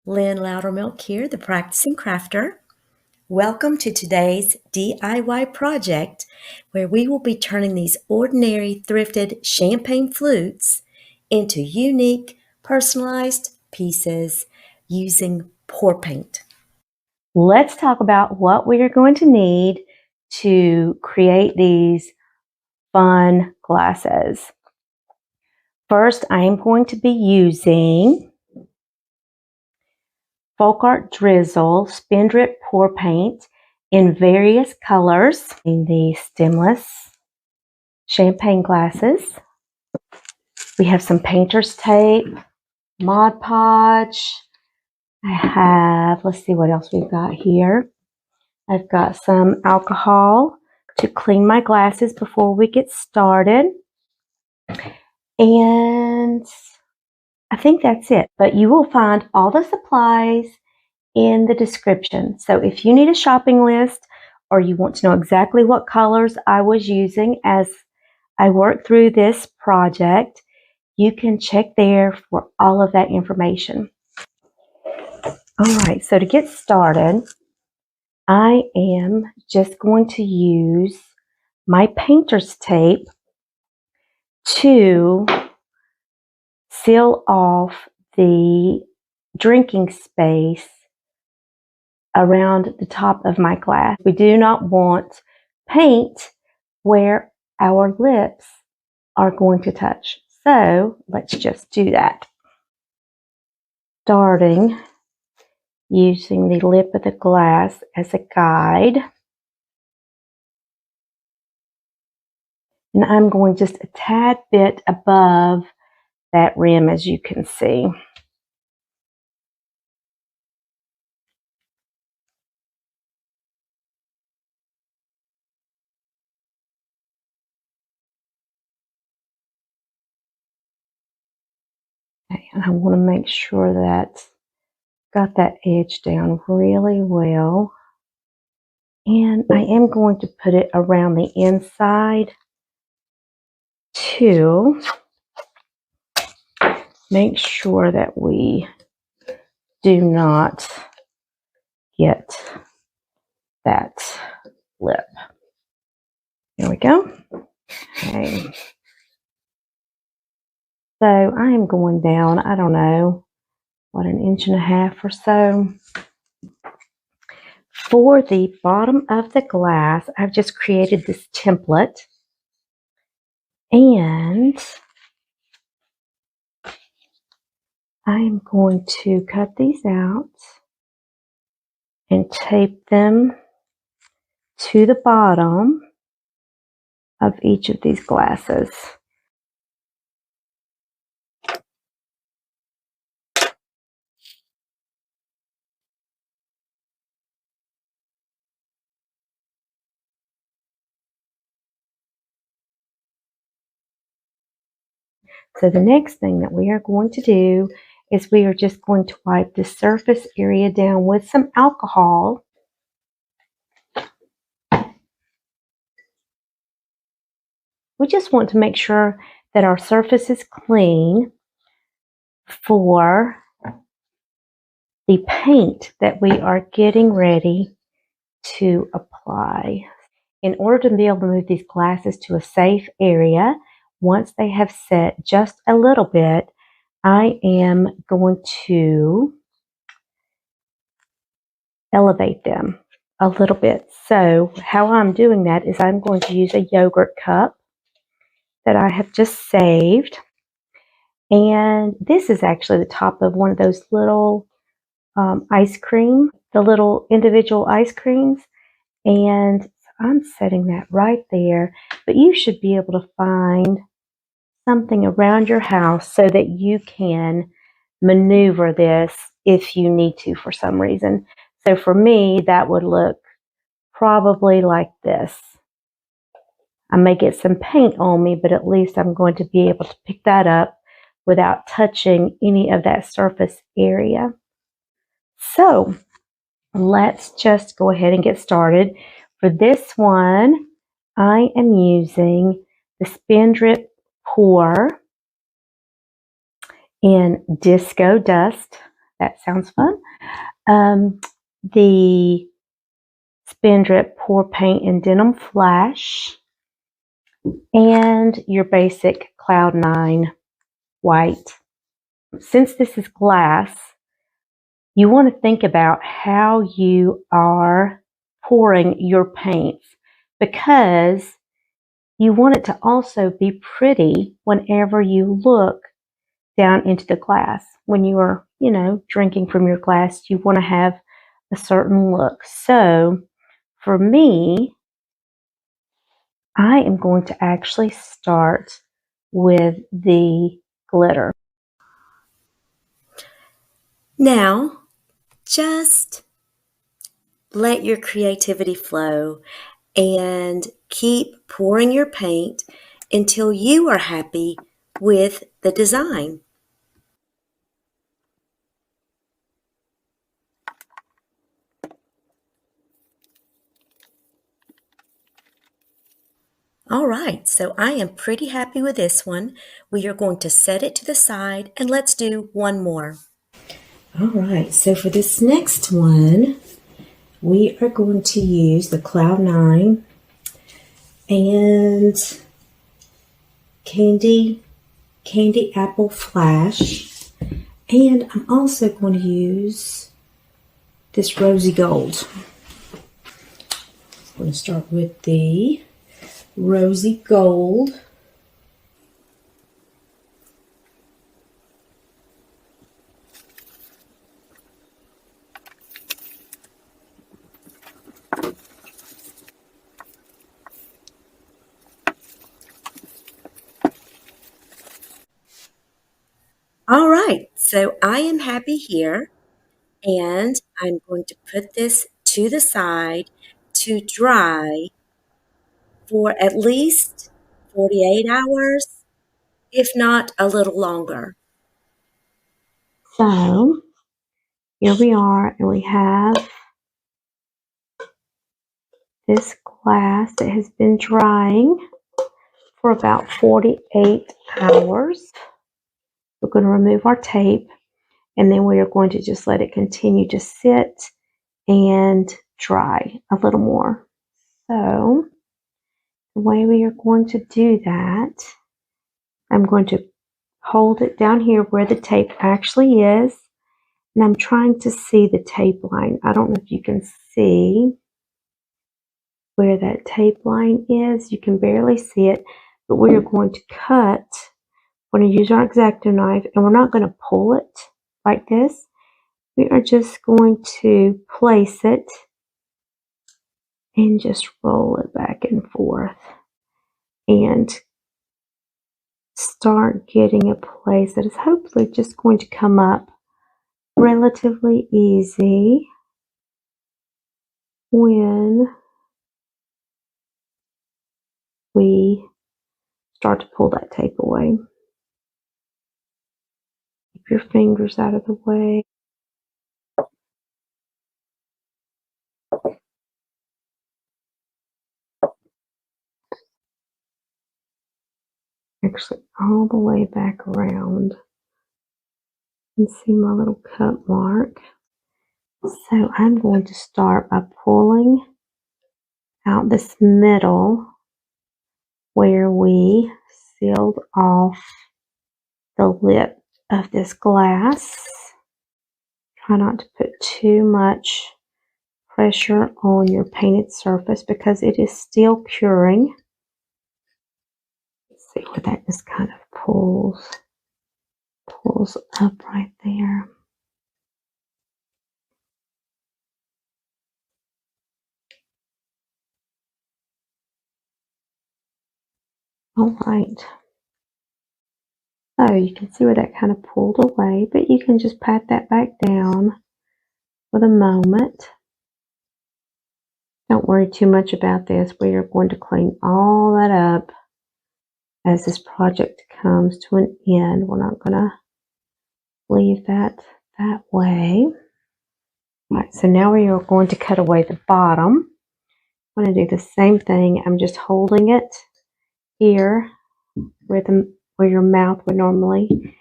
Lynn Loudermilk here, the practicing crafter. Welcome to today's DIY project where we will be turning these ordinary thrifted champagne flutes into unique, personalized pieces using pour paint. Let's talk about what we are going to need to create these fun glasses. First, I am going to be using FolkArt Drizzle Spindrift Pour Paint in various colors in the Stemless champagne glasses. We have some painter's tape, Mod Podge. I have, let's see what else we've got here. I've got some alcohol to clean my glasses before we get started. And I think that's it. But you will find all the supplies in the description. So if you need a shopping list or you want to know exactly what colors I was using as I worked through this project, you can check there for all of that information. All right, so to get started, I am just going to use my painter's tape to seal off the drinking space around the top of my glass. We do not want paint where our lips are going to touch. So let's just do that. Starting using the lip of the glass as a guide. And I'm going just a tad bit above that rim, as you can see. Okay, and I want to make sure that got that edge down really well. And I am going to put it around the inside to make sure that we do not get that lip. There we go. Okay. So I am going down, I don't know, what, 1.5 inches or so. For the bottom of the glass, I've just created this template. And I'm going to cut these out and tape them to the bottom of each of these glasses. So the next thing that we are going to do is we are just going to wipe the surface area down with some alcohol. We just want to make sure that our surface is clean for the paint that we are getting ready to apply. In order to be able to move these glasses to a safe area, once they have set just a little bit, I am going to elevate them a little bit. So how I'm doing that is I'm going to use a yogurt cup that I have just saved. And this is actually the top of one of those little ice cream, the little individual ice creams. And I'm setting that right there. But you should be able to find something around your house so that you can maneuver this if you need to for some reason. So for me, that would look probably like this. I may get some paint on me, but at least I'm going to be able to pick that up without touching any of that surface area. So let's just go ahead and get started. For this one, I am using the Spindrift Pour in Disco Dust. That sounds fun. The Spin Drip Pour Paint in Denim Flash, and your basic Cloud 9 white. Since this is glass, you want to think about how you are pouring your paints, because you want it to also be pretty whenever you look down into the glass. When you are, drinking from your glass, you want to have a certain look. So for me, I am going to actually start with the glitter. Now, just let your creativity flow and keep pouring your paint until you are happy with the design. All right, so I am pretty happy with this one. We are going to set it to the side and let's do one more. All right, so for this next one, we are going to use the Cloud 9 and Candy Apple Flash, and I'm also going to use this Rosie Gold. I'm going to start with the Rosie Gold. All right, so I am happy here, and I'm going to put this to the side to dry for at least 48 hours, if not a little longer. So here we are, and we have this glass that has been drying for about 48 hours. We're going to remove our tape, and then we are going to just let it continue to sit and dry a little more. So the way we are going to do that, I'm going to hold it down here where the tape actually is, and I'm trying to see the tape line. I don't know if you can see where that tape line is. You can barely see it, but we are going to cut. We're going to use our X-Acto knife, and we're not going to pull it like this. We are just going to place it and just roll it back and forth and start getting a place that is hopefully just going to come up relatively easy when we start to pull that tape away. Keep your fingers out of the way. Actually, all the way back around. You can see my little cut mark. So I'm going to start by pulling out this middle where we sealed off the lip of this glass. Try not to put too much pressure on your painted surface because it is still curing. Let's see where that just kind of pulls up right there. All right. So you can see where that kind of pulled away, but you can just pat that back down for the moment. Don't worry too much about this. We are going to clean all that up as this project comes to an end. We're not going to leave that way. All right, so now we are going to cut away the bottom. I'm going to do the same thing. I'm just holding it here where your mouth would normally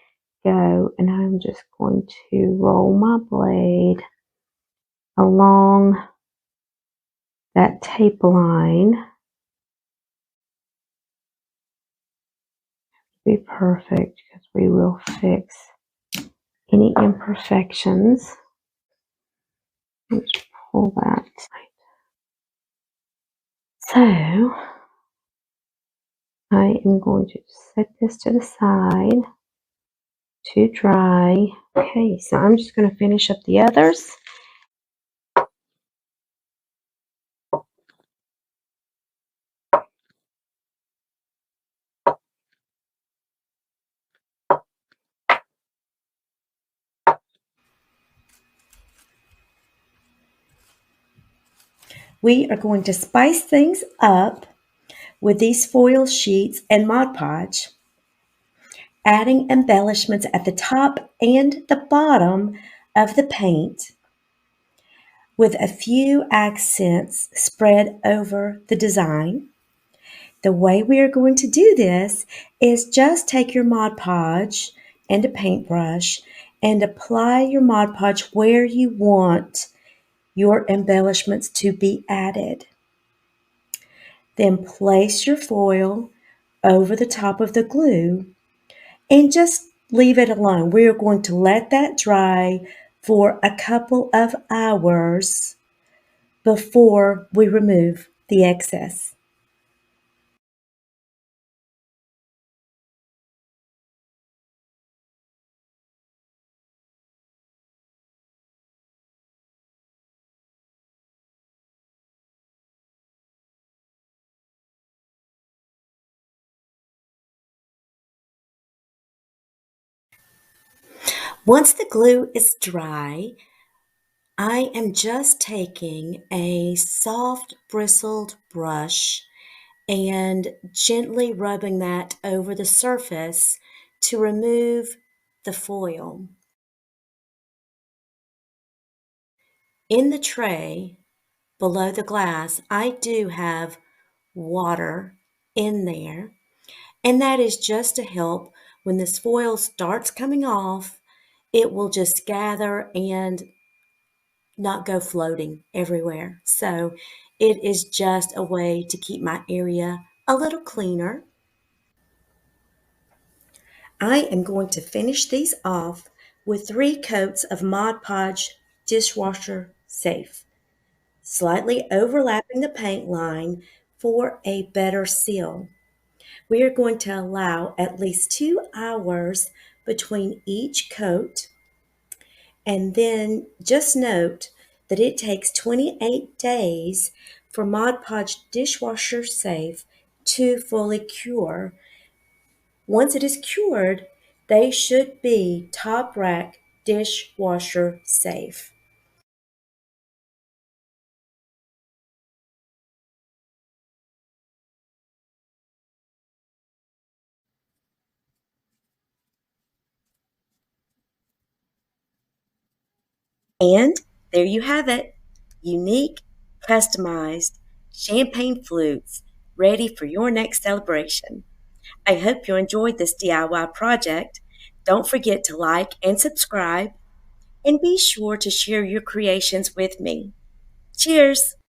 go, and I'm just going to roll my blade along that tape line. Be perfect because we will fix any imperfections. Let's pull that. So I am going to set this to the side to dry. Okay, so I'm just going to finish up the others. We are going to spice things up with these foil sheets and Mod Podge, adding embellishments at the top and the bottom of the paint with a few accents spread over the design. The way we are going to do this is just take your Mod Podge and a paintbrush and apply your Mod Podge where you want your embellishments to be added. Then place your foil over the top of the glue and just leave it alone. We are going to let that dry for a couple of hours before we remove the excess. Once the glue is dry, I am just taking a soft bristled brush and gently rubbing that over the surface to remove the foil. In the tray below the glass, I do have water in there, and that is just to help when this foil starts coming off, it will just gather and not go floating everywhere. So it is just a way to keep my area a little cleaner. I am going to finish these off with 3 coats of Mod Podge Dishwasher Safe, slightly overlapping the paint line for a better seal. We are going to allow at least 2 hours between each coat, and then just note that it takes 28 days for Mod Podge Dishwasher Safe to fully cure. Once it is cured, they should be top rack dishwasher safe. And there you have it, unique, customized champagne flutes ready for your next celebration. I hope you enjoyed this DIY project. Don't forget to like and subscribe, and be sure to share your creations with me. Cheers!